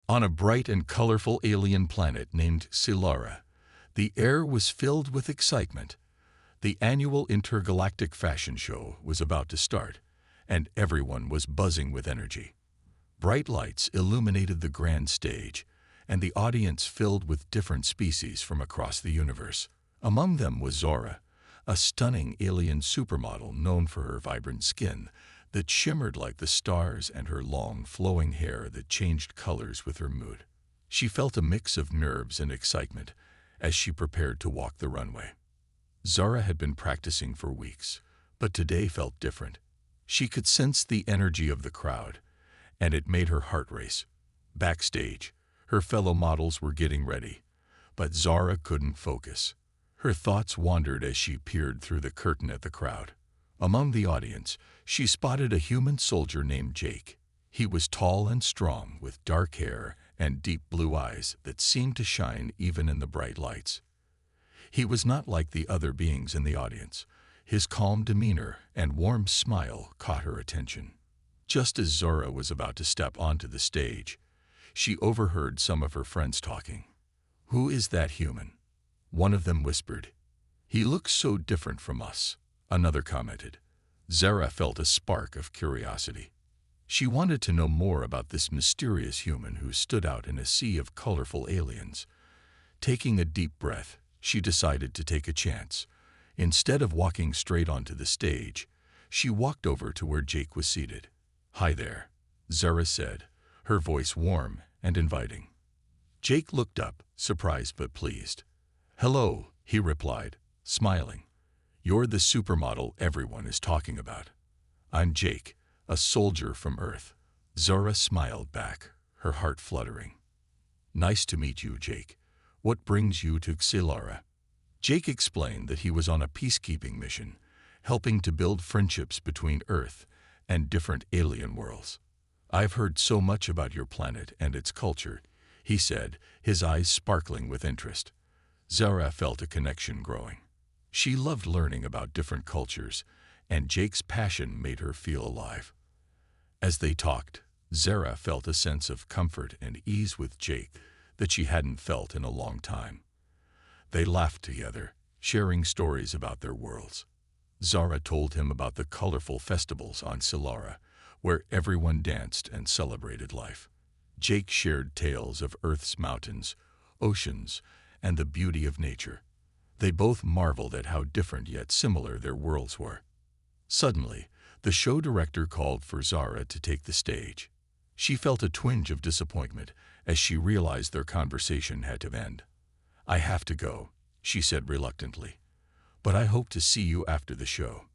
On a bright and colorful alien planet named Silara, the air was filled with excitement. The annual intergalactic fashion show was about to start, and everyone was buzzing with energy. Bright lights illuminated the grand stage, and the audience filled with different species from across the universe. Among them was Zora, a stunning alien supermodel known for her vibrant skin that shimmered like the stars and her long, flowing hair that changed colors with her mood. She felt a mix of nerves and excitement as she prepared to walk the runway. Zara had been practicing for weeks, but today felt different. She could sense the energy of the crowd, and it made her heart race. Backstage, her fellow models were getting ready, but Zara couldn't focus. Her thoughts wandered as she peered through the curtain at the crowd. Among the audience, she spotted a human soldier named Jake. He was tall and strong, with dark hair and deep blue eyes that seemed to shine even in the bright lights. He was not like the other beings in the audience. His calm demeanor and warm smile caught her attention. Just as Zora was about to step onto the stage, she overheard some of her friends talking. "Who is that human?" one of them whispered. "He looks so different from us," another commented. Zara felt a spark of curiosity. She wanted to know more about this mysterious human who stood out in a sea of colorful aliens. Taking a deep breath, she decided to take a chance. Instead of walking straight onto the stage, she walked over to where Jake was seated. "Hi there," Zara said, her voice warm and inviting. Jake looked up, surprised but pleased. "Hello," he replied, smiling. "You're the supermodel everyone is talking about." "I'm Jake, a soldier from Earth." Zara smiled back, her heart fluttering. "Nice to meet you, Jake. What brings you to Xilara?" Jake explained that he was on a peacekeeping mission, helping to build friendships between Earth and different alien worlds. "I've heard so much about your planet and its culture," he said, his eyes sparkling with interest. Zara felt a connection growing. She loved learning about different cultures, and Jake's passion made her feel alive. As they talked, Zara felt a sense of comfort and ease with Jake that she hadn't felt in a long time. They laughed together, sharing stories about their worlds. Zara told him about the colorful festivals on Silara, where everyone danced and celebrated life. Jake shared tales of Earth's mountains, oceans, and the beauty of nature. They both marveled at how different yet similar their worlds were. Suddenly, the show director called for Zara to take the stage. She felt a twinge of disappointment as she realized their conversation had to end. "I have to go," she said reluctantly, "but I hope to see you after the show."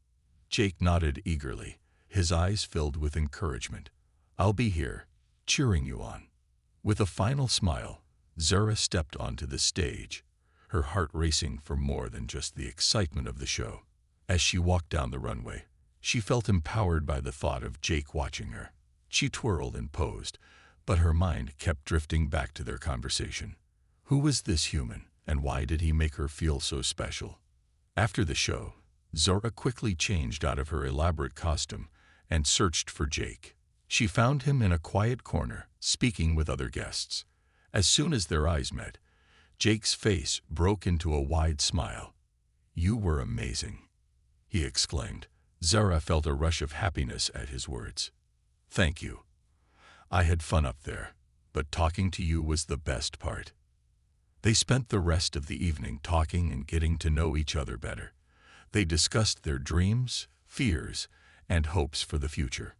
Jake nodded eagerly, his eyes filled with encouragement. "I'll be here, cheering you on." With a final smile, Zara stepped onto the stage, her heart racing for more than just the excitement of the show. As she walked down the runway, she felt empowered by the thought of Jake watching her. She twirled and posed, but her mind kept drifting back to their conversation. Who was this human, and why did he make her feel so special? After the show, Zora quickly changed out of her elaborate costume and searched for Jake. She found him in a quiet corner, speaking with other guests. As soon as their eyes met, Jake's face broke into a wide smile. "You were amazing," he exclaimed. Zara felt a rush of happiness at his words. "Thank you. I had fun up there, but talking to you was the best part." They spent the rest of the evening talking and getting to know each other better. They discussed their dreams, fears, and hopes for the future.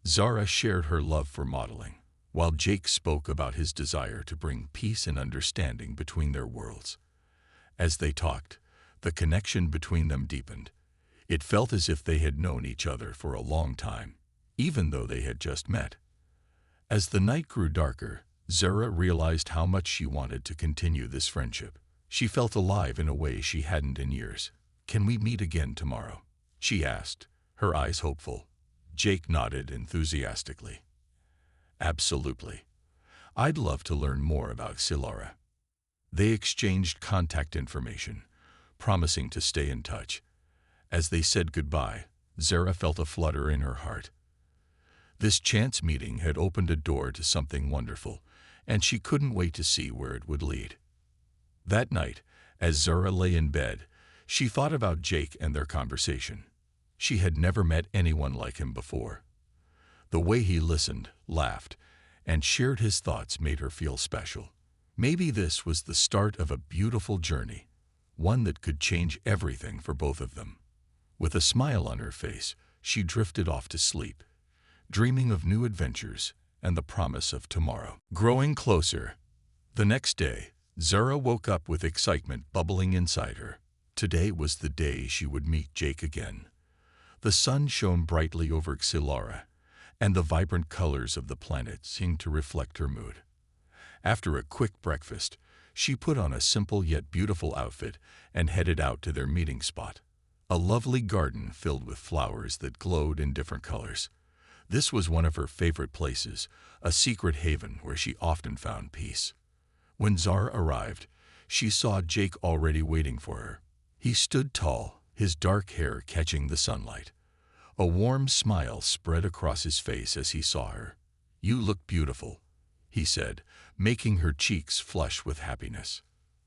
Zara shared her love for modeling, while Jake spoke about his desire to bring peace and understanding between their worlds. As they talked, the connection between them deepened. It felt as if they had known each other for a long time, even though they had just met. As the night grew darker, Zara realized how much she wanted to continue this friendship. She felt alive in a way she hadn't in years. "Can we meet again tomorrow?" she asked, her eyes hopeful. Jake nodded enthusiastically. "Absolutely. I'd love to learn more about Silara." They exchanged contact information, promising to stay in touch. As they said goodbye, Zara felt a flutter in her heart. This chance meeting had opened a door to something wonderful, and she couldn't wait to see where it would lead. That night, as Zara lay in bed, she thought about Jake and their conversation. She had never met anyone like him before. The way he listened, laughed, and shared his thoughts made her feel special. Maybe this was the start of a beautiful journey, one that could change everything for both of them. With a smile on her face, she drifted off to sleep, dreaming of new adventures and the promise of tomorrow. Growing closer. The next day, Zara woke up with excitement bubbling inside her. Today was the day she would meet Jake again. The sun shone brightly over Xilara, and the vibrant colors of the planet seemed to reflect her mood. After a quick breakfast, she put on a simple yet beautiful outfit and headed out to their meeting spot, a lovely garden filled with flowers that glowed in different colors. This was one of her favorite places, a secret haven where she often found peace. When Zara arrived, she saw Jake already waiting for her. He stood tall, his dark hair catching the sunlight. A warm smile spread across his face as he saw her. "You look beautiful," he said, making her cheeks flush with happiness.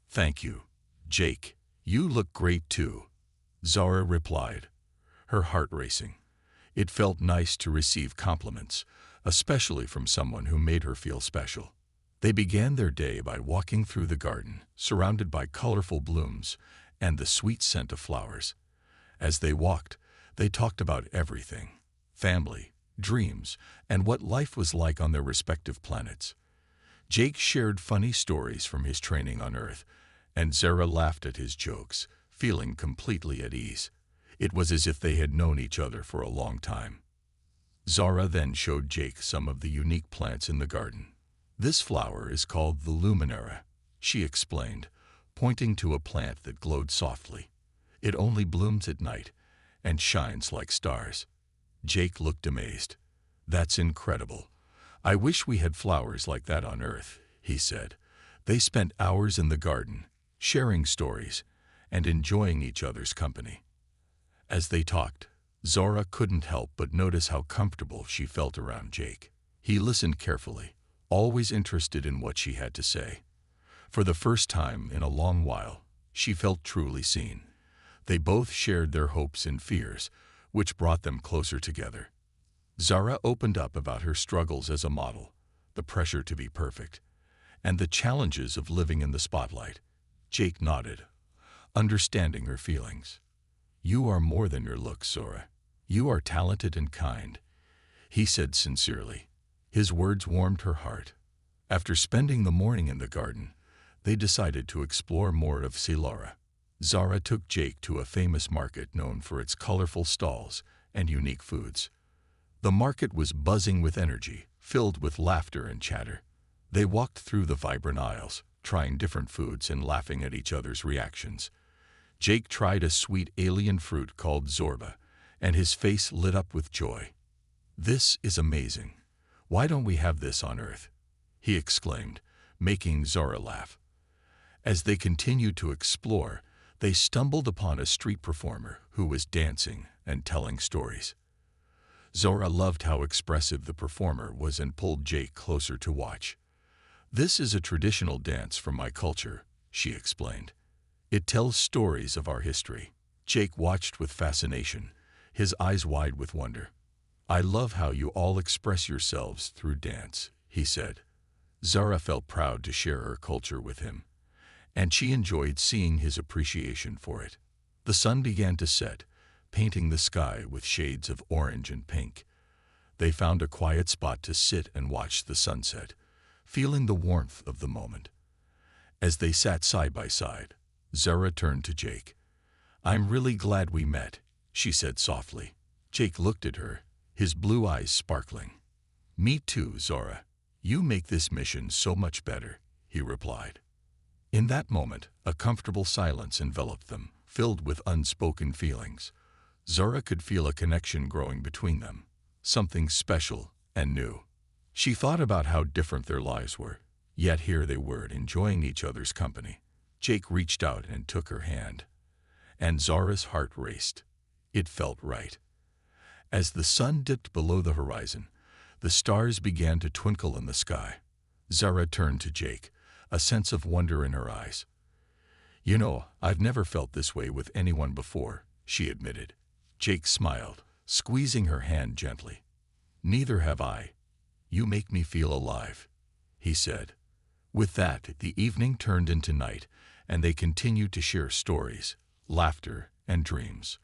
"Thank you, Jake. You look great too," Zara replied, her heart racing. It felt nice to receive compliments, especially from someone who made her feel special. They began their day by walking through the garden, surrounded by colorful blooms and the sweet scent of flowers. As they walked, they talked about everything: family, dreams, and what life was like on their respective planets. Jake shared funny stories from his training on Earth, and Zara laughed at his jokes, feeling completely at ease. It was as if they had known each other for a long time. Zara then showed Jake some of the unique plants in the garden. "This flower is called the Luminara," she explained, pointing to a plant that glowed softly. "It only blooms at night and shines like stars." Jake looked amazed. "That's incredible. I wish we had flowers like that on Earth," he said. They spent hours in the garden, sharing stories and enjoying each other's company. As they talked, Zara couldn't help but notice how comfortable she felt around Jake. He listened carefully, always interested in what she had to say. For the first time in a long while, she felt truly seen. They both shared their hopes and fears, which brought them closer together. Zara opened up about her struggles as a model, the pressure to be perfect, and the challenges of living in the spotlight. Jake nodded, understanding her feelings. "You are more than your looks, Zara. You are talented and kind," he said sincerely. His words warmed her heart. After spending the morning in the garden, they decided to explore more of Xilara. Zara took Jake to a famous market known for its colorful stalls and unique foods. The market was buzzing with energy, filled with laughter and chatter. They walked through the vibrant aisles, trying different foods and laughing at each other's reactions. Jake tried a sweet alien fruit called zorba, and his face lit up with joy. "This is amazing. Why don't we have this on Earth?" he exclaimed, making Zara laugh. As they continued to explore, they stumbled upon a street performer who was dancing and telling stories. Zara loved how expressive the performer was and pulled Jake closer to watch. "This is a traditional dance from my culture," she explained. "It tells stories of our history." Jake watched with fascination, his eyes wide with wonder. "I love how you all express yourselves through dance," he said. Zara felt proud to share her culture with him, and she enjoyed seeing his appreciation for it. The sun began to set, painting the sky with shades of orange and pink. They found a quiet spot to sit and watch the sunset, feeling the warmth of the moment. As they sat side by side, Zara turned to Jake. "I'm really glad we met," she said softly. Jake looked at her, his blue eyes sparkling. "Me too, Zara. You make this mission so much better," he replied. In that moment, a comfortable silence enveloped them, filled with unspoken feelings. Zara could feel a connection growing between them, something special and new. She thought about how different their lives were, yet here they were enjoying each other's company. Jake reached out and took her hand, and Zara's heart raced. It felt right. As the sun dipped below the horizon, the stars began to twinkle in the sky. Zara turned to Jake, a sense of wonder in her eyes. "You know, I've never felt this way with anyone before," she admitted. Jake smiled, squeezing her hand gently. "Neither have I. You make me feel alive," he said. With that, the evening turned into night, and they continued to share stories, laughter, and dreams.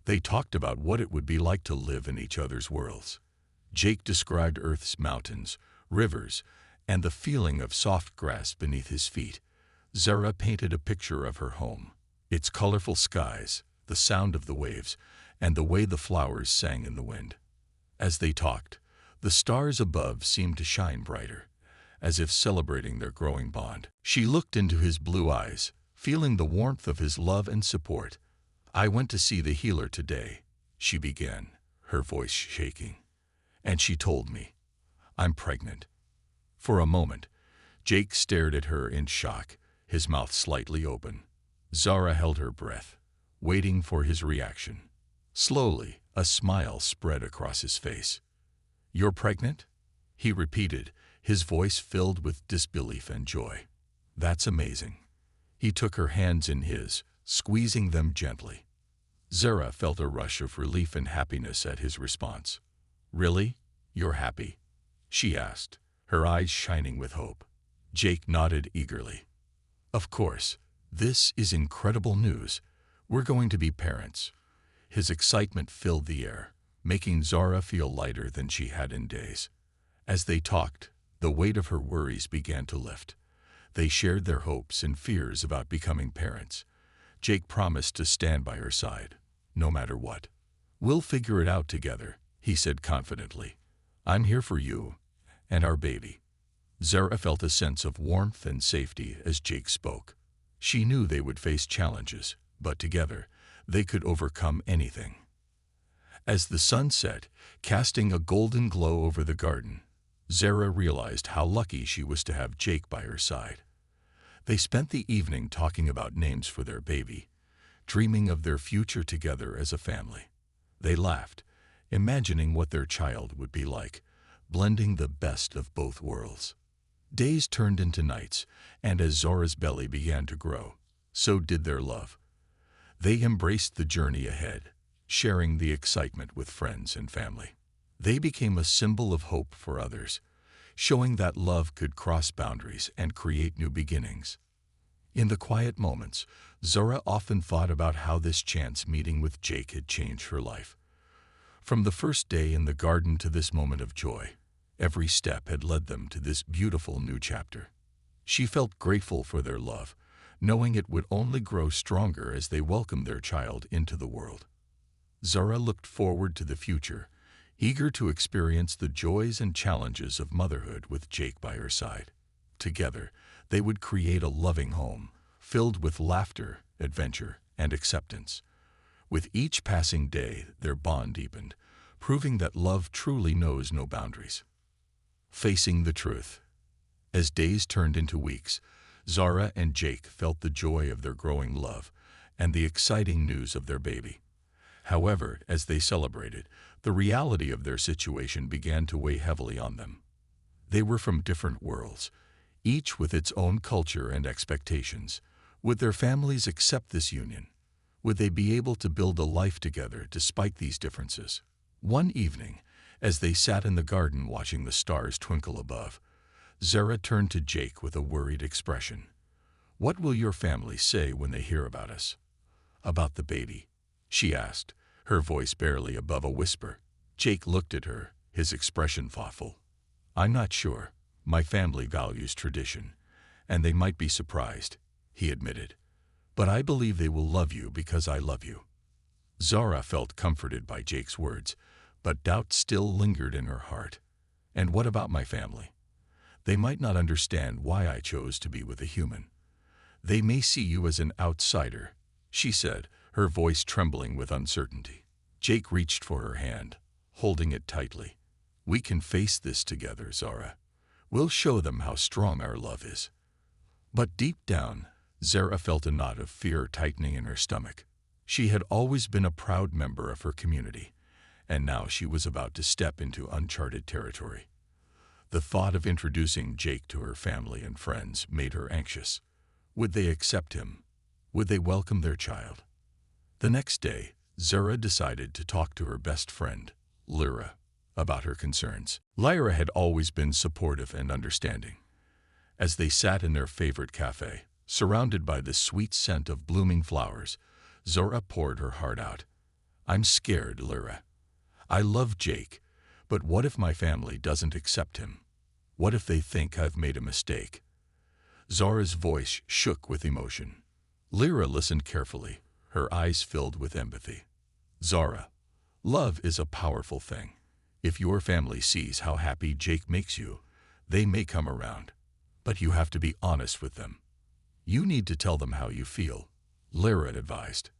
They talked about what it would be like to live in each other's worlds. Jake described Earth's mountains, rivers, and the feeling of soft grass beneath his feet. Zara painted a picture of her home, its colorful skies, the sound of the waves, and the way the flowers sang in the wind. As they talked, the stars above seemed to shine brighter, as if celebrating their growing bond. She looked into his blue eyes, feeling the warmth of his love and support. "I went to see the healer today," she began, her voice shaking. "And she told me, I'm pregnant." For a moment, Jake stared at her in shock, his mouth slightly open. Zara held her breath, waiting for his reaction. Slowly, a smile spread across his face. "You're pregnant?" he repeated, his voice filled with disbelief and joy. "That's amazing." He took her hands in his, squeezing them gently. Zara felt a rush of relief and happiness at his response. "Really? You're happy?" she asked, her eyes shining with hope. Jake nodded eagerly. "Of course. This is incredible news. We're going to be parents." His excitement filled the air, making Zara feel lighter than she had in days. As they talked, the weight of her worries began to lift. They shared their hopes and fears about becoming parents. Jake promised to stand by her side, no matter what. "We'll figure it out together," he said confidently. "I'm here for you and our baby." Zara felt a sense of warmth and safety as Jake spoke. She knew they would face challenges, but together, they could overcome anything. As the sun set, casting a golden glow over the garden, Zara realized how lucky she was to have Jake by her side. They spent the evening talking about names for their baby, dreaming of their future together as a family. They laughed, imagining what their child would be like, blending the best of both worlds. Days turned into nights, and as Zara's belly began to grow, so did their love. They embraced the journey ahead, sharing the excitement with friends and family. They became a symbol of hope for others, showing that love could cross boundaries and create new beginnings. In the quiet moments, Zara often thought about how this chance meeting with Jake had changed her life. From the first day in the garden to this moment of joy, every step had led them to this beautiful new chapter. She felt grateful for their love, knowing it would only grow stronger as they welcomed their child into the world. Zara looked forward to the future, eager to experience the joys and challenges of motherhood with Jake by her side. Together, they would create a loving home, filled with laughter, adventure, and acceptance. With each passing day, their bond deepened, proving that love truly knows no boundaries. Facing the truth. As days turned into weeks, Zara and Jake felt the joy of their growing love and the exciting news of their baby. However, as they celebrated, the reality of their situation began to weigh heavily on them. They were from different worlds, each with its own culture and expectations. Would their families accept this union? Would they be able to build a life together despite these differences? One evening, as they sat in the garden watching the stars twinkle above, Zara turned to Jake with a worried expression. "What will your family say when they hear about us?" "About the baby?" she asked, her voice barely above a whisper. Jake looked at her, his expression thoughtful. "I'm not sure. My family values tradition, and they might be surprised," he admitted. "But I believe they will love you because I love you." Zara felt comforted by Jake's words, but doubt still lingered in her heart. "And what about my family? They might not understand why I chose to be with a human. They may see you as an outsider," she said, her voice trembling with uncertainty. Jake reached for her hand, holding it tightly. "We can face this together, Zara. We'll show them how strong our love is." But deep down, Zara felt a knot of fear tightening in her stomach. She had always been a proud member of her community, and now she was about to step into uncharted territory. The thought of introducing Jake to her family and friends made her anxious. Would they accept him? Would they welcome their child? The next day, Zara decided to talk to her best friend, Lyra, about her concerns. Lyra had always been supportive and understanding. As they sat in their favorite cafe, surrounded by the sweet scent of blooming flowers, Zara poured her heart out. "I'm scared, Lyra. I love Jake, but what if my family doesn't accept him? What if they think I've made a mistake?" Zara's voice shook with emotion. Lyra listened carefully, her eyes filled with empathy. "Zara, love is a powerful thing. If your family sees how happy Jake makes you, they may come around. But you have to be honest with them. You need to tell them how you feel," Lyra advised.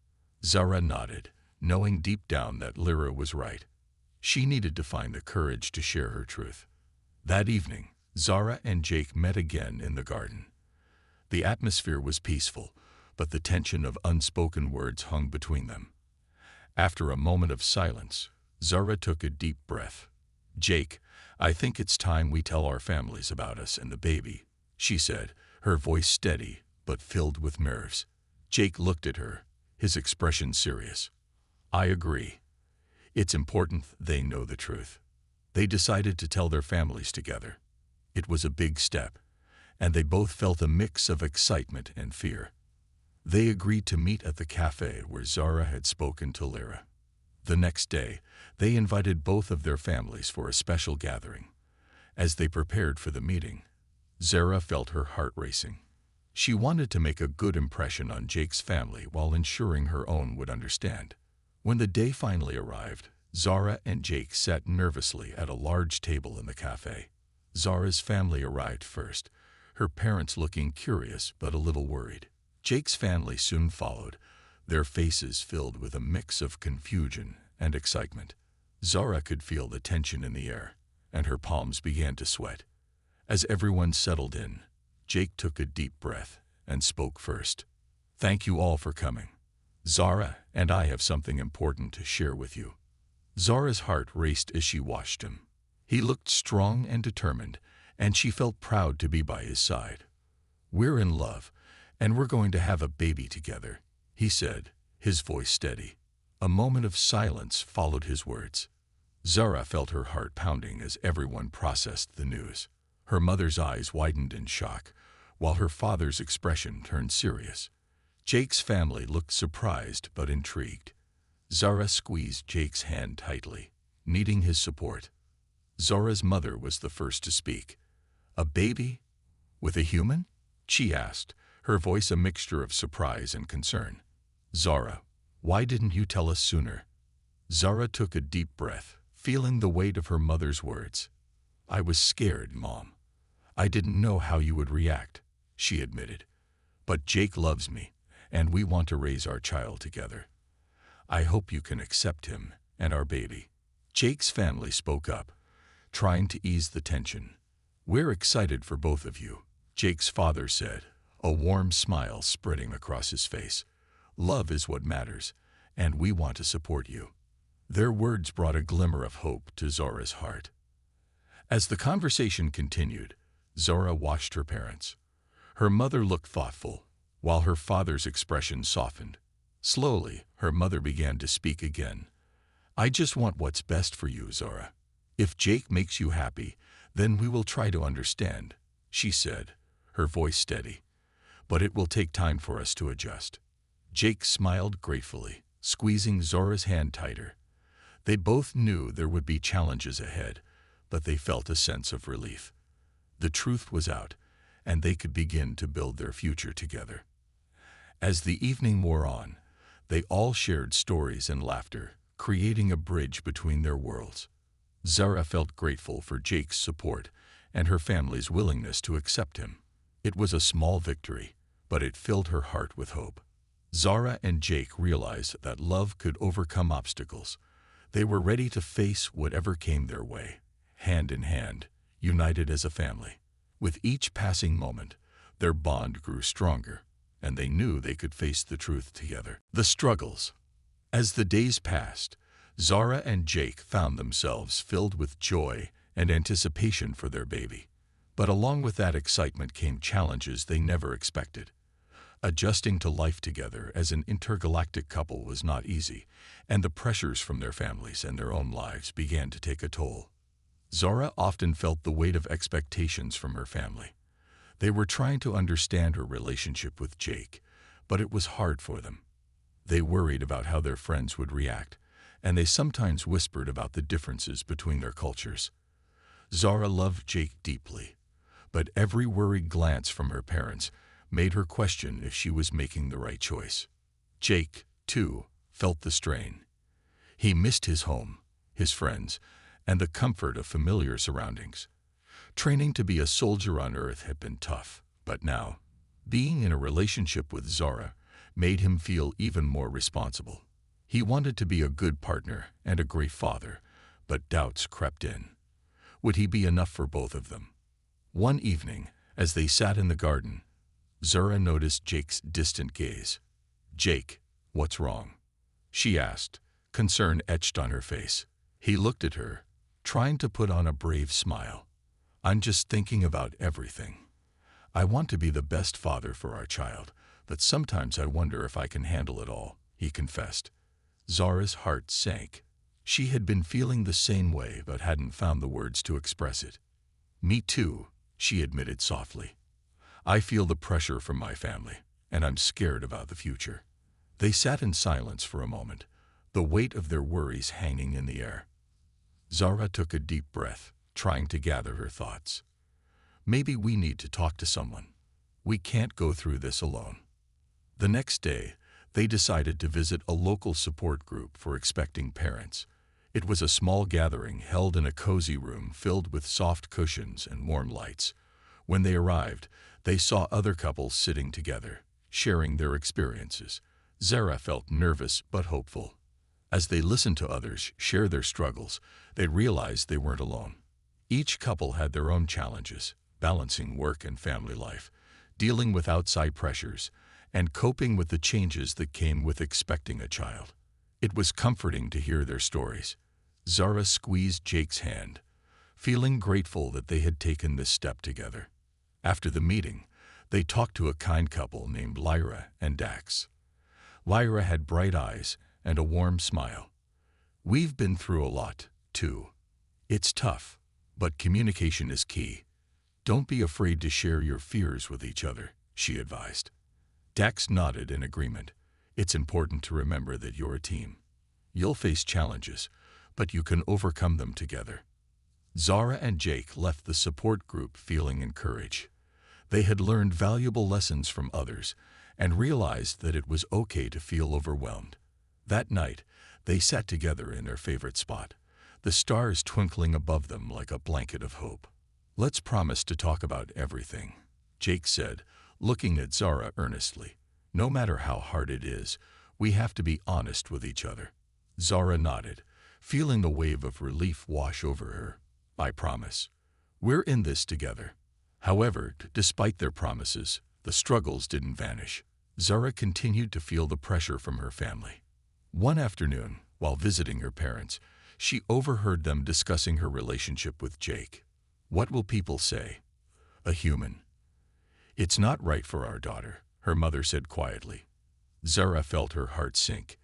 Zara nodded, knowing deep down that Lyra was right. She needed to find the courage to share her truth. That evening, Zara and Jake met again in the garden. The atmosphere was peaceful, but the tension of unspoken words hung between them. After a moment of silence, Zara took a deep breath. "Jake, I think it's time we tell our families about us and the baby," she said, her voice steady but filled with nerves. Jake looked at her, his expression serious. "I agree. It's important they know the truth." They decided to tell their families together. It was a big step, and they both felt a mix of excitement and fear. They agreed to meet at the cafe where Zara had spoken to Lyra. The next day, they invited both of their families for a special gathering. As they prepared for the meeting, Zara felt her heart racing. She wanted to make a good impression on Jake's family while ensuring her own would understand. When the day finally arrived, Zara and Jake sat nervously at a large table in the cafe. Zara's family arrived first, her parents looking curious but a little worried. Jake's family soon followed, their faces filled with a mix of confusion and excitement. Zara could feel the tension in the air, and her palms began to sweat. As everyone settled in, Jake took a deep breath and spoke first. "Thank you all for coming. Zara and I have something important to share with you." Zara's heart raced as she watched him. He looked strong and determined, and she felt proud to be by his side. "We're in love, and we're going to have a baby together," he said, his voice steady. A moment of silence followed his words. Zara felt her heart pounding as everyone processed the news. Her mother's eyes widened in shock, while her father's expression turned serious. Jake's family looked surprised but intrigued. Zara squeezed Jake's hand tightly, needing his support. Zara's mother was the first to speak. "A baby? With a human?" she asked, her voice a mixture of surprise and concern. "Zara, why didn't you tell us sooner?" Zara took a deep breath, feeling the weight of her mother's words. "I was scared, Mom. I didn't know how you would react," she admitted. "But Jake loves me, and we want to raise our child together. I hope you can accept him and our baby." Jake's family spoke up, trying to ease the tension. "We're excited for both of you," Jake's father said, a warm smile spreading across his face. "Love is what matters, and we want to support you." Their words brought a glimmer of hope to Zara's heart. As the conversation continued, Zara watched her parents. Her mother looked thoughtful, while her father's expression softened. Slowly, her mother began to speak again. "I just want what's best for you, Zara. If Jake makes you happy, then we will try to understand," she said, her voice steady. "But it will take time for us to adjust." Jake smiled gratefully, squeezing Zara's hand tighter. They both knew there would be challenges ahead, but they felt a sense of relief. The truth was out, and they could begin to build their future together. As the evening wore on, they all shared stories and laughter, creating a bridge between their worlds. Zara felt grateful for Jake's support and her family's willingness to accept him. It was a small victory, but it filled her heart with hope. Zara and Jake realized that love could overcome obstacles. They were ready to face whatever came their way, hand in hand, united as a family. With each passing moment, their bond grew stronger, and they knew they could face the truth together. The struggles. As the days passed, Zara and Jake found themselves filled with joy and anticipation for their baby. But along with that excitement came challenges they never expected. Adjusting to life together as an intergalactic couple was not easy, and the pressures from their families and their own lives began to take a toll. Zara often felt the weight of expectations from her family. They were trying to understand her relationship with Jake, but it was hard for them. They worried about how their friends would react, and they sometimes whispered about the differences between their cultures. Zara loved Jake deeply, but every worried glance from her parents made her question if she was making the right choice. Jake, too, felt the strain. He missed his home, his friends, and the comfort of familiar surroundings. Training to be a soldier on Earth had been tough, but now, being in a relationship with Zara made him feel even more responsible. He wanted to be a good partner and a great father, but doubts crept in. Would he be enough for both of them? One evening, as they sat in the garden, Zara noticed Jake's distant gaze. "Jake, what's wrong?" she asked, concern etched on her face. He looked at her, trying to put on a brave smile. "I'm just thinking about everything. I want to be the best father for our child, but sometimes I wonder if I can handle it all," he confessed. Zara's heart sank. She had been feeling the same way but hadn't found the words to express it. "Me too," she admitted softly. "I feel the pressure from my family, and I'm scared about the future." They sat in silence for a moment, the weight of their worries hanging in the air. Zara took a deep breath, trying to gather her thoughts. "Maybe we need to talk to someone. We can't go through this alone." The next day, they decided to visit a local support group for expecting parents. It was a small gathering held in a cozy room filled with soft cushions and warm lights. When they arrived, they saw other couples sitting together, sharing their experiences. Zara felt nervous but hopeful. As they listened to others share their struggles, they realized they weren't alone. Each couple had their own challenges, balancing work and family life, dealing with outside pressures, and coping with the changes that came with expecting a child. It was comforting to hear their stories. Zara squeezed Jake's hand, feeling grateful that they had taken this step together. After the meeting, they talked to a kind couple named Lyra and Dax. Lyra had bright eyes and a warm smile. "We've been through a lot, too. It's tough, but communication is key. Don't be afraid to share your fears with each other," she advised. Dax nodded in agreement. "It's important to remember that you're a team. You'll face challenges, but you can overcome them together." Zara and Jake left the support group feeling encouraged. They had learned valuable lessons from others and realized that it was okay to feel overwhelmed. That night, they sat together in their favorite spot, the stars twinkling above them like a blanket of hope. "Let's promise to talk about everything," Jake said, looking at Zara earnestly. "No matter how hard it is, we have to be honest with each other." Zara nodded, feeling the wave of relief wash over her. "I promise. We're in this together." However, despite their promises, the struggles didn't vanish. Zara continued to feel the pressure from her family. One afternoon, while visiting her parents, she overheard them discussing her relationship with Jake. "What will people say?" "A human." "It's not right for our daughter," her mother said quietly. Zara felt her heart sink.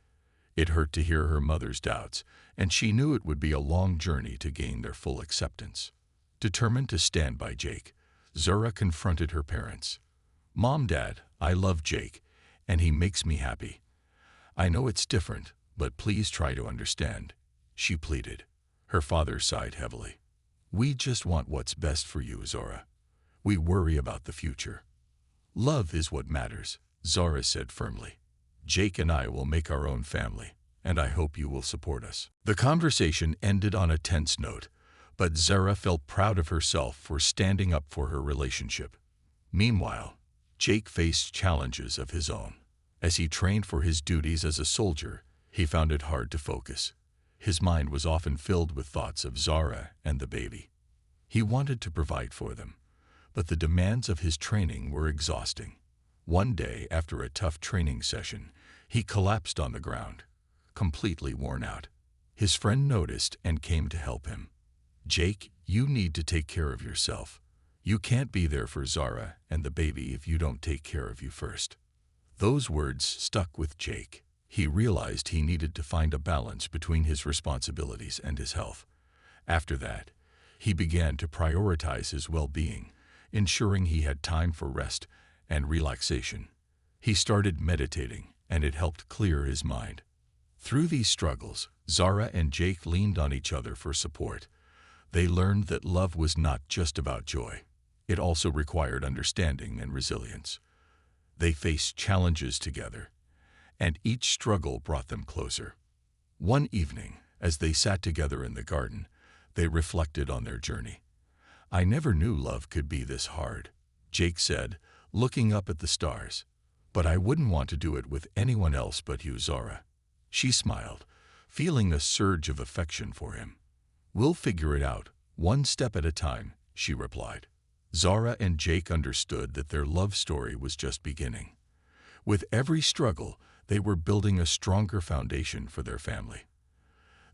It hurt to hear her mother's doubts, and she knew it would be a long journey to gain their full acceptance. Determined to stand by Jake, Zara confronted her parents. "Mom, Dad, I love Jake, and he makes me happy. I know it's different, but please try to understand," she pleaded. Her father sighed heavily. "We just want what's best for you, Zara. We worry about the future." "Love is what matters," Zara said firmly. "Jake and I will make our own family, and I hope you will support us." The conversation ended on a tense note, but Zara felt proud of herself for standing up for her relationship. Meanwhile, Jake faced challenges of his own. As he trained for his duties as a soldier, he found it hard to focus. His mind was often filled with thoughts of Zara and the baby. He wanted to provide for them, but the demands of his training were exhausting. One day, after a tough training session, he collapsed on the ground, completely worn out. His friend noticed and came to help him. "Jake, you need to take care of yourself. You can't be there for Zara and the baby if you don't take care of you first." Those words stuck with Jake. He realized he needed to find a balance between his responsibilities and his health. After that, he began to prioritize his well-being, ensuring he had time for rest and relaxation. He started meditating, and it helped clear his mind. Through these struggles, Zara and Jake leaned on each other for support. They learned that love was not just about joy. It also required understanding and resilience. They faced challenges together, and each struggle brought them closer. One evening, as they sat together in the garden, they reflected on their journey. "I never knew love could be this hard," Jake said, looking up at the stars. "But I wouldn't want to do it with anyone else but you, Zara." She smiled, feeling a surge of affection for him. "We'll figure it out, one step at a time," she replied. Zara and Jake understood that their love story was just beginning. With every struggle, they were building a stronger foundation for their family.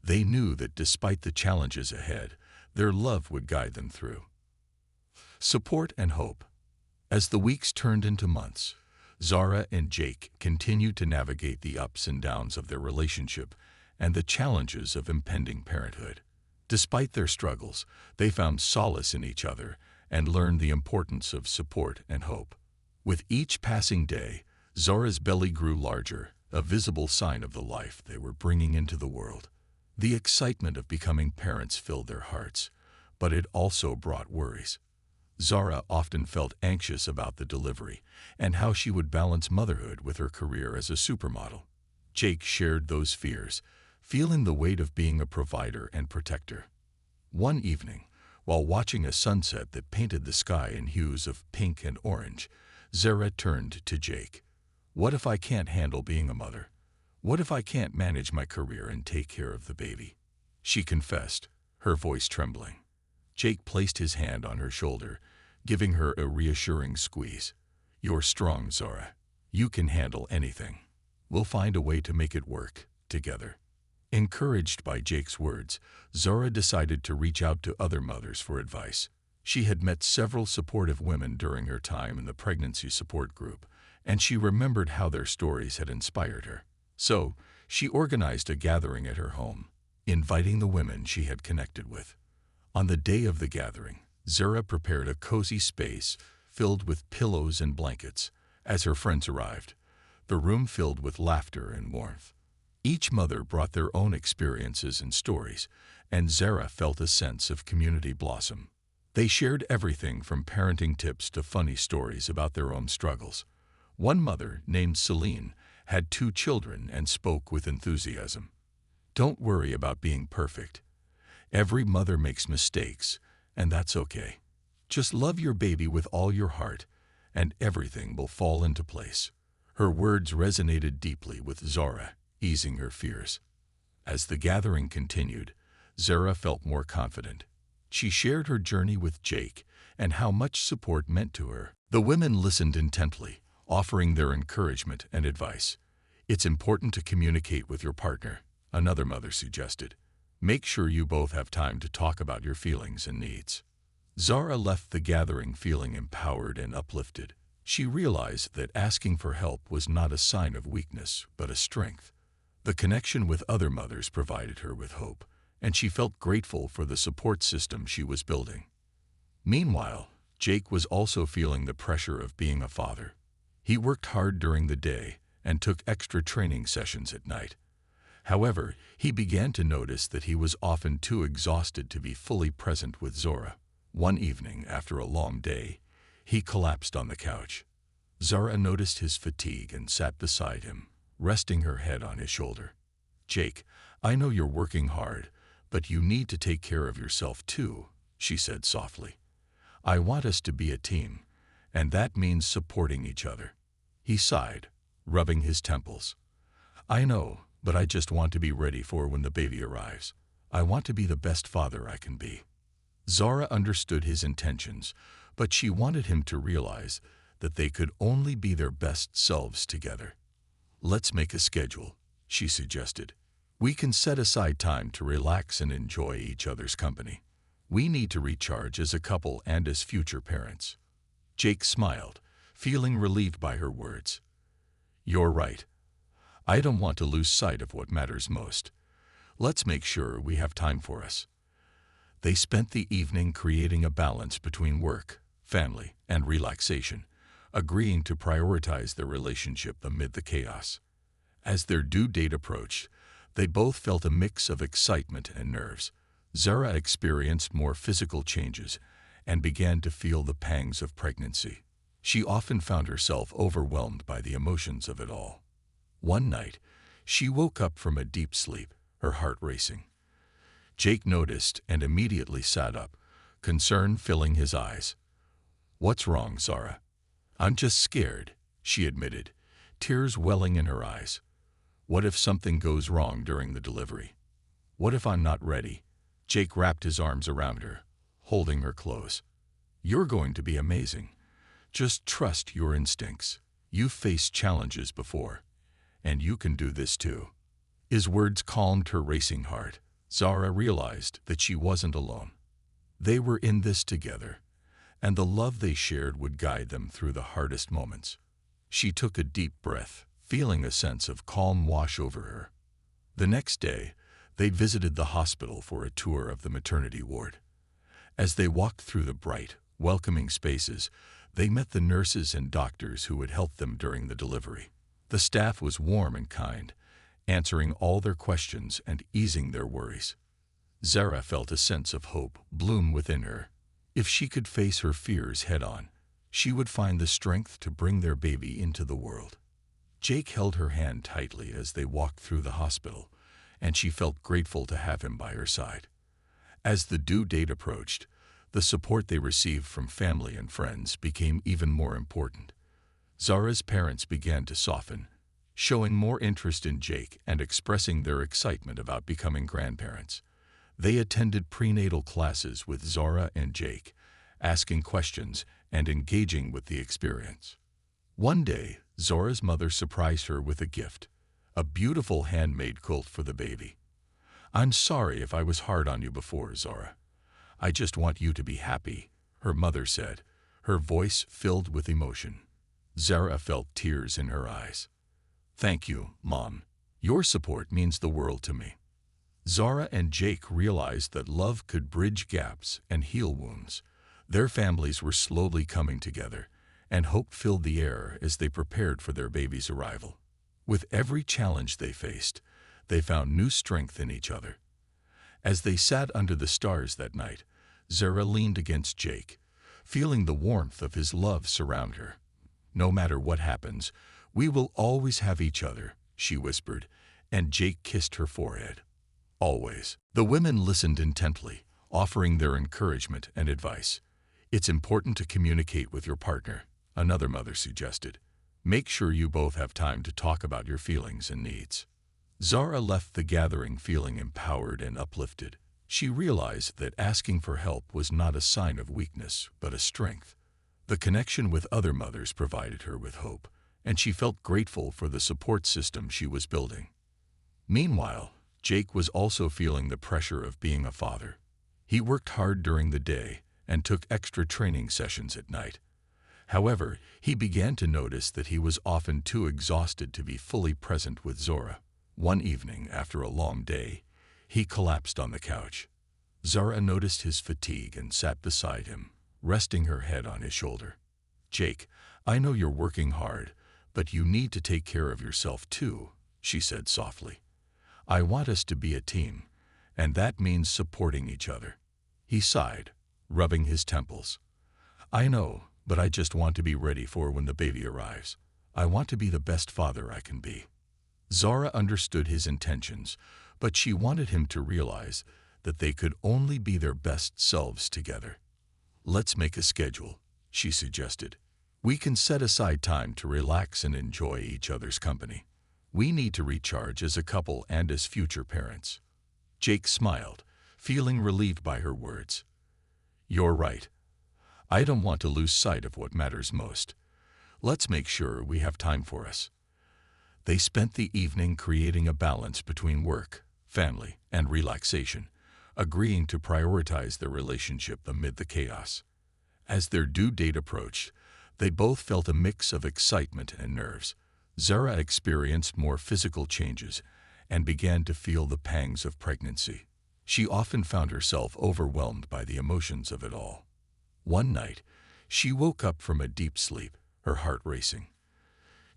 They knew that despite the challenges ahead, their love would guide them through. Support and hope. As the weeks turned into months, Zara and Jake continued to navigate the ups and downs of their relationship and the challenges of impending parenthood. Despite their struggles, they found solace in each other and learned the importance of support and hope. With each passing day, Zara's belly grew larger, a visible sign of the life they were bringing into the world. The excitement of becoming parents filled their hearts, but it also brought worries. Zara often felt anxious about the delivery and how she would balance motherhood with her career as a supermodel. Jake shared those fears, feeling the weight of being a provider and protector. One evening, while watching a sunset that painted the sky in hues of pink and orange, Zara turned to Jake. "What if I can't handle being a mother? What if I can't manage my career and take care of the baby?" she confessed, her voice trembling. Jake placed his hand on her shoulder, giving her a reassuring squeeze. "You're strong, Zara. You can handle anything. We'll find a way to make it work, together." Encouraged by Jake's words, Zara decided to reach out to other mothers for advice. She had met several supportive women during her time in the pregnancy support group, and she remembered how their stories had inspired her. So, she organized a gathering at her home, inviting the women she had connected with. On the day of the gathering, Zara prepared a cozy space filled with pillows and blankets. As her friends arrived, the room filled with laughter and warmth. Each mother brought their own experiences and stories, and Zara felt a sense of community blossom. They shared everything from parenting tips to funny stories about their own struggles. One mother, named Celine, had 2 children and spoke with enthusiasm. "Don't worry about being perfect. Every mother makes mistakes, and that's okay. Just love your baby with all your heart, and everything will fall into place." Her words resonated deeply with Zara, easing her fears. As the gathering continued, Zara felt more confident. She shared her journey with Jake and how much support meant to her. The women listened intently, offering their encouragement and advice. "It's important to communicate with your partner," another mother suggested. "Make sure you both have time to talk about your feelings and needs." Zara left the gathering feeling empowered and uplifted. She realized that asking for help was not a sign of weakness, but a strength. The connection with other mothers provided her with hope, and she felt grateful for the support system she was building. Meanwhile, Jake was also feeling the pressure of being a father. He worked hard during the day and took extra training sessions at night. However, he began to notice that he was often too exhausted to be fully present with Zara. One evening, after a long day, he collapsed on the couch. Zara noticed his fatigue and sat beside him, resting her head on his shoulder. "Jake, I know you're working hard, but you need to take care of yourself too," she said softly. "I want us to be a team, and that means supporting each other." He sighed, rubbing his temples. "I know, but I just want to be ready for when the baby arrives. I want to be the best father I can be." Zara understood his intentions, but she wanted him to realize that they could only be their best selves together. "Let's make a schedule," she suggested. "We can set aside time to relax and enjoy each other's company." We need to recharge as a couple and as future parents. Jake smiled, feeling relieved by her words. You're right. I don't want to lose sight of what matters most. Let's make sure we have time for us. They spent the evening creating a balance between work, family, and relaxation, agreeing to prioritize their relationship amid the chaos. As their due date approached, they both felt a mix of excitement and nerves. Zara experienced more physical changes and began to feel the pangs of pregnancy. She often found herself overwhelmed by the emotions of it all. One night, she woke up from a deep sleep, her heart racing. Jake noticed and immediately sat up, concern filling his eyes. "What's wrong, Zara?" "I'm just scared," she admitted, tears welling in her eyes. "What if something goes wrong during the delivery? What if I'm not ready?" Jake wrapped his arms around her, holding her close. "You're going to be amazing. Just trust your instincts. You've faced challenges before, and you can do this too." His words calmed her racing heart. Zara realized that she wasn't alone. They were in this together, and the love they shared would guide them through the hardest moments. She took a deep breath, feeling a sense of calm wash over her. The next day, they visited the hospital for a tour of the maternity ward. As they walked through the bright, welcoming spaces, they met the nurses and doctors who would help them during the delivery. The staff was warm and kind, answering all their questions and easing their worries. Zara felt a sense of hope bloom within her. If she could face her fears head-on, she would find the strength to bring their baby into the world. Jake held her hand tightly as they walked through the hospital, and she felt grateful to have him by her side. As the due date approached, the support they received from family and friends became even more important. Zara's parents began to soften, showing more interest in Jake and expressing their excitement about becoming grandparents. They attended prenatal classes with Zara and Jake, asking questions and engaging with the experience. One day, Zara's mother surprised her with a gift, a beautiful handmade quilt for the baby. "I'm sorry if I was hard on you before, Zara. I just want you to be happy," her mother said, her voice filled with emotion. Zara felt tears in her eyes. "Thank you, Mom. Your support means the world to me." Zara and Jake realized that love could bridge gaps and heal wounds. Their families were slowly coming together, and hope filled the air as they prepared for their baby's arrival. With every challenge they faced, they found new strength in each other. As they sat under the stars that night, Zara leaned against Jake, feeling the warmth of his love surround her. "No matter what happens, we will always have each other," she whispered, and Jake kissed her forehead. "Always." The women listened intently, offering their encouragement and advice. "It's important to communicate with your partner," another mother suggested. "Make sure you both have time to talk about your feelings and needs." Zara left the gathering feeling empowered and uplifted. She realized that asking for help was not a sign of weakness, but a strength. The connection with other mothers provided her with hope, and she felt grateful for the support system she was building. Meanwhile, Jake was also feeling the pressure of being a father. He worked hard during the day and took extra training sessions at night. However, he began to notice that he was often too exhausted to be fully present with Zara. One evening, after a long day, he collapsed on the couch. Zara noticed his fatigue and sat beside him, resting her head on his shoulder. "Jake, I know you're working hard, but you need to take care of yourself too," she said softly. "I want us to be a team, and that means supporting each other." He sighed, rubbing his temples. "I know, but I just want to be ready for when the baby arrives. I want to be the best father I can be." Zara understood his intentions, but she wanted him to realize that they could only be their best selves together. "Let's make a schedule," she suggested. "We can set aside time to relax and enjoy each other's company. We need to recharge as a couple and as future parents." Jake smiled, feeling relieved by her words. "You're right. I don't want to lose sight of what matters most. Let's make sure we have time for us." They spent the evening creating a balance between work, family, and relaxation, agreeing to prioritize their relationship amid the chaos. As their due date approached, they both felt a mix of excitement and nerves. Zara experienced more physical changes and began to feel the pangs of pregnancy. She often found herself overwhelmed by the emotions of it all. One night, she woke up from a deep sleep, her heart racing.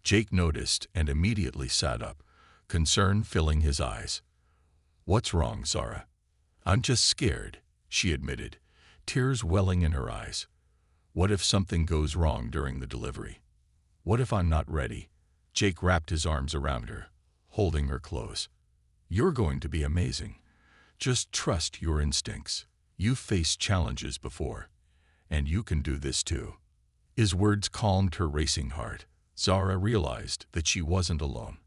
Jake noticed and immediately sat up, concern filling his eyes. "What's wrong, Zara?" "I'm just scared," she admitted, tears welling in her eyes. "What if something goes wrong during the delivery? What if I'm not ready?" Jake wrapped his arms around her, holding her close. "You're going to be amazing. Just trust your instincts. You've faced challenges before, and you can do this too." His words calmed her racing heart. Zara realized that she wasn't alone.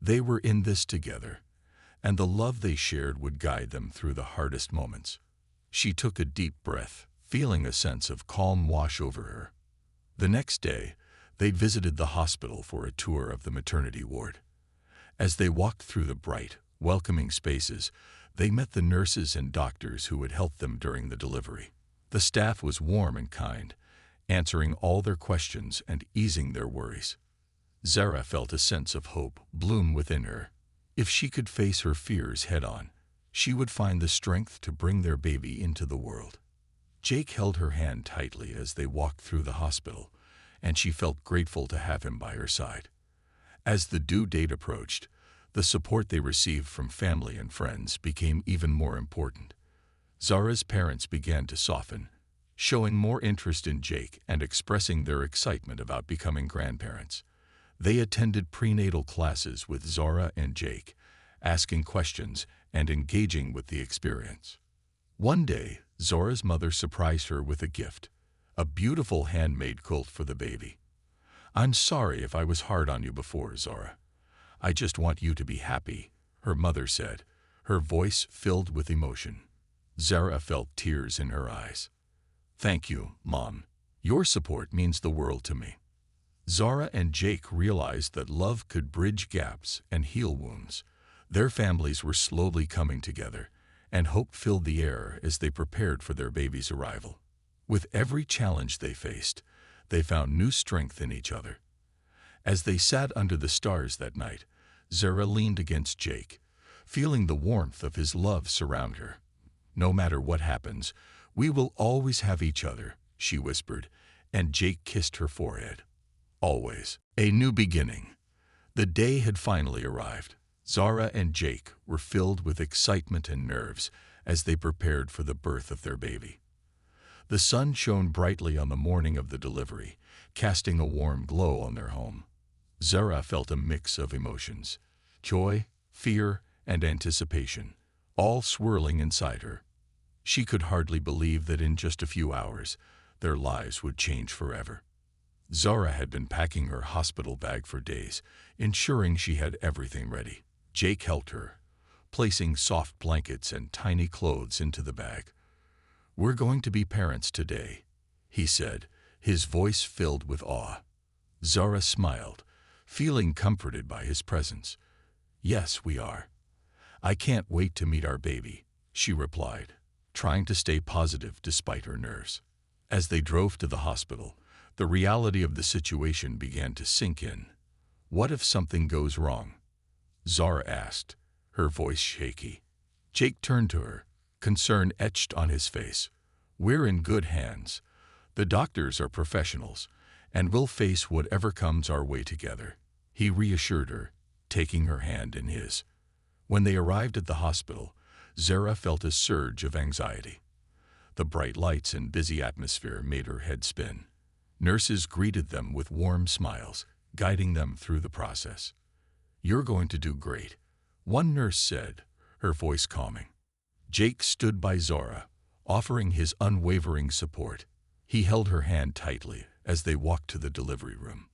They were in this together, and the love they shared would guide them through the hardest moments. She took a deep breath, feeling a sense of calm wash over her. The next day, they visited the hospital for a tour of the maternity ward. As they walked through the bright, welcoming spaces, they met the nurses and doctors who had helped them during the delivery. The staff was warm and kind, answering all their questions and easing their worries. Zara felt a sense of hope bloom within her. If she could face her fears head-on, she would find the strength to bring their baby into the world. Jake held her hand tightly as they walked through the hospital, and she felt grateful to have him by her side. As the due date approached, the support they received from family and friends became even more important. Zara's parents began to soften, showing more interest in Jake and expressing their excitement about becoming grandparents. They attended prenatal classes with Zara and Jake, asking questions and engaging with the experience. One day, Zara's mother surprised her with a gift, a beautiful handmade quilt for the baby. "I'm sorry if I was hard on you before, Zara. I just want you to be happy," her mother said, her voice filled with emotion. Zara felt tears in her eyes. "Thank you, Mom. Your support means the world to me." Zara and Jake realized that love could bridge gaps and heal wounds. Their families were slowly coming together, and hope filled the air as they prepared for their baby's arrival. With every challenge they faced, they found new strength in each other. As they sat under the stars that night, Zara leaned against Jake, feeling the warmth of his love surround her. "No matter what happens, we will always have each other," she whispered, and Jake kissed her forehead. Always. A new beginning. The day had finally arrived. Zara and Jake were filled with excitement and nerves as they prepared for the birth of their baby. The sun shone brightly on the morning of the delivery, casting a warm glow on their home. Zara felt a mix of emotions: joy, fear, and anticipation, all swirling inside her. She could hardly believe that in just a few hours, their lives would change forever. Zara had been packing her hospital bag for days, ensuring she had everything ready. Jake helped her, placing soft blankets and tiny clothes into the bag. "We're going to be parents today," he said, his voice filled with awe. Zara smiled, feeling comforted by his presence. "Yes, we are. I can't wait to meet our baby," she replied, trying to stay positive despite her nerves. As they drove to the hospital, the reality of the situation began to sink in. "What if something goes wrong?" Zara asked, her voice shaky. Jake turned to her, concern etched on his face. "We're in good hands. The doctors are professionals, and we'll face whatever comes our way together," he reassured her, taking her hand in his. When they arrived at the hospital, Zara felt a surge of anxiety. The bright lights and busy atmosphere made her head spin. Nurses greeted them with warm smiles, guiding them through the process. "You're going to do great," one nurse said, her voice calming. Jake stood by Zara, offering his unwavering support. He held her hand tightly as they walked to the delivery room.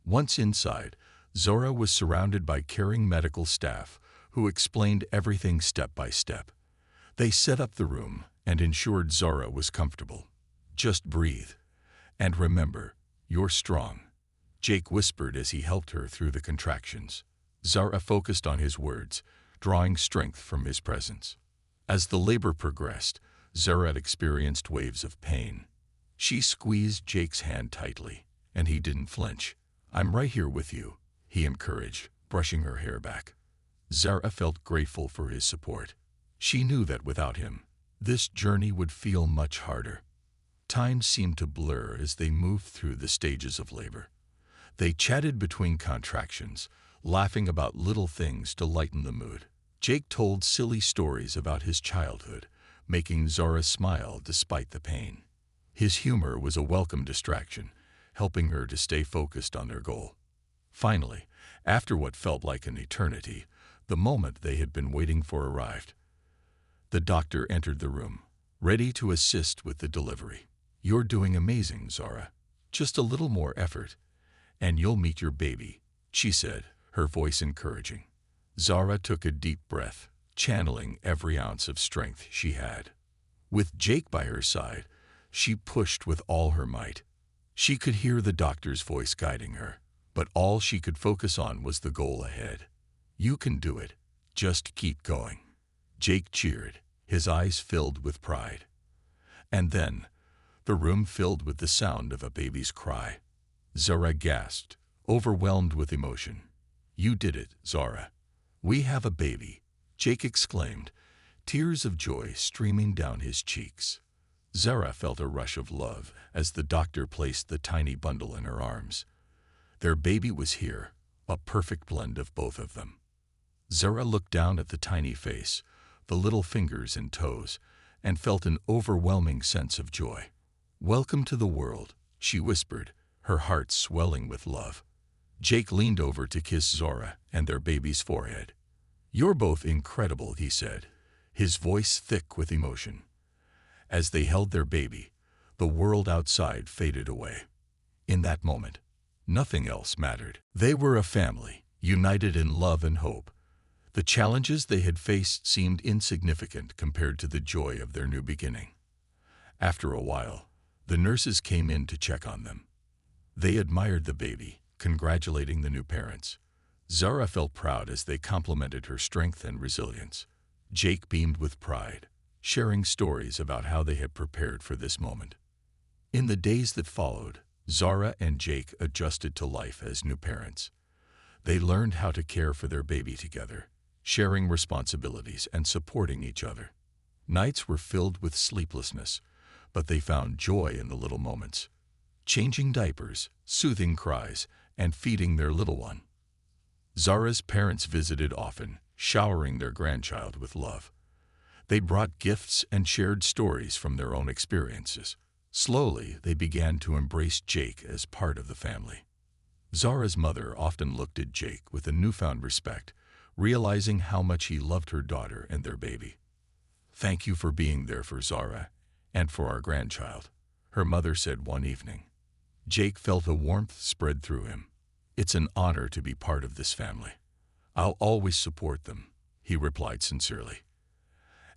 Once inside, Zara was surrounded by caring medical staff who explained everything step by step. They set up the room and ensured Zara was comfortable. "Just breathe. And remember, you're strong," Jake whispered as he helped her through the contractions. Zara focused on his words, drawing strength from his presence. As the labor progressed, Zara experienced waves of pain. She squeezed Jake's hand tightly, and he didn't flinch. "I'm right here with you," he encouraged, brushing her hair back. Zara felt grateful for his support. She knew that without him, this journey would feel much harder. Time seemed to blur as they moved through the stages of labor. They chatted between contractions, laughing about little things to lighten the mood. Jake told silly stories about his childhood, making Zara smile despite the pain. His humor was a welcome distraction, helping her to stay focused on their goal. Finally, after what felt like an eternity, the moment they had been waiting for arrived. The doctor entered the room, ready to assist with the delivery. "You're doing amazing, Zara. Just a little more effort, and you'll meet your baby," she said, her voice encouraging. Zara took a deep breath, channeling every ounce of strength she had. With Jake by her side, she pushed with all her might. She could hear the doctor's voice guiding her, but all she could focus on was the goal ahead. "You can do it. Just keep going." Jake cheered, his eyes filled with pride. And then, the room filled with the sound of a baby's cry. Zara gasped, overwhelmed with emotion. "You did it, Zara. We have a baby," Jake exclaimed, tears of joy streaming down his cheeks. Zara felt a rush of love as the doctor placed the tiny bundle in her arms. Their baby was here, a perfect blend of both of them. Zara looked down at the tiny face, the little fingers and toes, and felt an overwhelming sense of joy. "Welcome to the world," she whispered, her heart swelling with love. Jake leaned over to kiss Zara and their baby's forehead. "You're both incredible," he said, his voice thick with emotion. As they held their baby, the world outside faded away. In that moment, nothing else mattered. They were a family, united in love and hope. The challenges they had faced seemed insignificant compared to the joy of their new beginning. After a while, the nurses came in to check on them. They admired the baby, congratulating the new parents. Zara felt proud as they complimented her strength and resilience. Jake beamed with pride, sharing stories about how they had prepared for this moment. In the days that followed, Zara and Jake adjusted to life as new parents. They learned how to care for their baby together, sharing responsibilities and supporting each other. Nights were filled with sleeplessness, but they found joy in the little moments, changing diapers, soothing cries, and feeding their little one. Zara's parents visited often, showering their grandchild with love. They brought gifts and shared stories from their own experiences. Slowly, they began to embrace Jake as part of the family. Zara's mother often looked at Jake with a newfound respect, realizing how much he loved her daughter and their baby. "Thank you for being there for Zara and for our grandchild," her mother said one evening. Jake felt a warmth spread through him. "It's an honor to be part of this family. I'll always support them," he replied sincerely.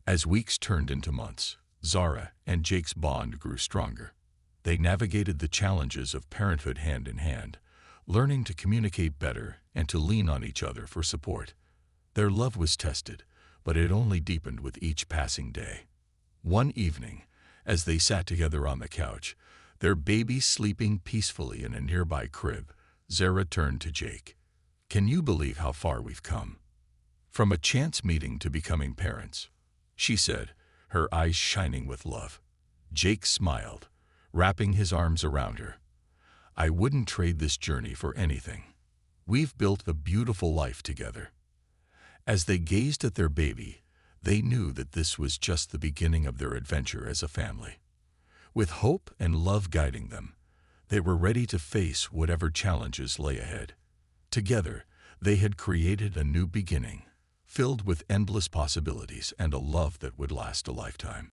As weeks turned into months, Zara and Jake's bond grew stronger. They navigated the challenges of parenthood hand in hand, learning to communicate better and to lean on each other for support. Their love was tested, but it only deepened with each passing day. One evening, as they sat together on the couch, their baby sleeping peacefully in a nearby crib, Zara turned to Jake. "Can you believe how far we've come? From a chance meeting to becoming parents," she said, her eyes shining with love. Jake smiled, wrapping his arms around her. "I wouldn't trade this journey for anything. We've built a beautiful life together." As they gazed at their baby, they knew that this was just the beginning of their adventure as a family. With hope and love guiding them, they were ready to face whatever challenges lay ahead. Together, they had created a new beginning, filled with endless possibilities and a love that would last a lifetime.